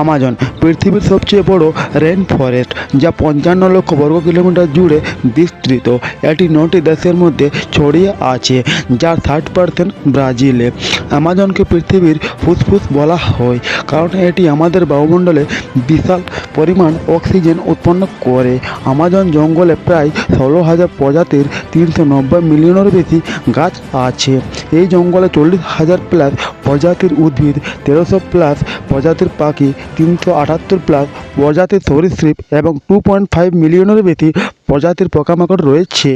Amazon পৃথিবীর সবচেয়ে বড় রেন ফরেস্ট, যা 55 লক্ষ বর্গ কিলোমিটার জুড়ে বিস্তৃত। এটি 9টি দেশের মধ্যে ছড়িয়ে আছে, যার 30% ব্রাজিলে। আমাজনকে পৃথিবীর ফুসফুস বলা হয় কারণ এটি আমাদের বায়ুমণ্ডলে বিশাল পরিমাণ অক্সিজেন উৎপন্ন করে। আমাজন জঙ্গলে প্রায় 16,000 প্রজাতির 390 মিলিয়নের বেশি গাছ আছে। এই জঙ্গলে 40,000 প্লাস প্রজাতির উদ্ভিদ, 1300 প্লাস প্রজাতির পাখি, 378 প্লাস প্রজাতির সরীসৃপ এবং 2.5 মিলিয়নের বেশি প্রজাতির পোকামাকড় রয়েছে।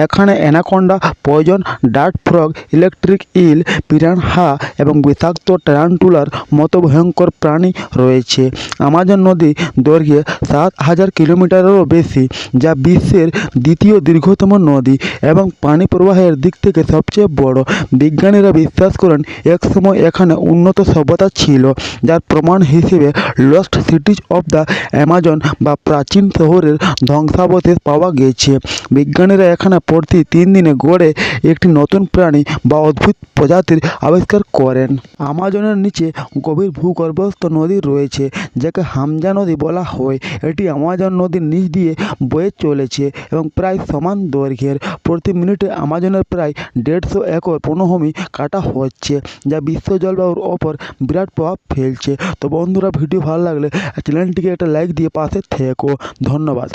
এখানে anaconda, poison dart frog, electric eel, piranha এবং বিষাক্ত ট্যারান্টুলার মতো ভয়ঙ্কর প্রাণী রয়েছে। আমাজন নদী দৈর্ঘ্যে 7,000 কিলোমিটারেরও বেশি, যা বিশ্বের দ্বিতীয় দীর্ঘতম নদী এবং পানি প্রবাহের দিক থেকে সবচেয়ে বড়। বিজ্ঞানীরা বিশ্বাস করেন একসময় এখানে উন্নত সভ্যতা ছিল, যার প্রমাণ হিসেবে লস্ট সিটিজ অফ দ্য অ্যামাজন বা প্রাচীন শহরের ধ্বংসাবশেষ পাওয়া গেছে। বিজ্ঞানীরা এখানে প্রতি 3 দিনে গড়ে একটি নতুন প্রাণী বা অদ্ভুত প্রজাতির আবিষ্কার করেন। আমাজনের নিচে গভীর ভূগর্ভস্থ নদী রয়েছে, যাকে হামজা নদী বলা হয়। এটি আমাজন নদীর নিচ দিয়ে বয়ে চলেছে এবং প্রায় সমান দৈর্ঘ্যের। প্রতি মিনিটে আমাজনের প্রায় 150 একর বনভূমি কাটা হচ্ছে, যা বিশ্ব জলবায়ুর ওপর বিরাট প্রভাব ফেলছে। তো বন্ধুরা, ভিডিও ভালো লাগলে চ্যানেলটিকে একটা লাইক দিয়ে পাশে থেকো। ধন্যবাদ।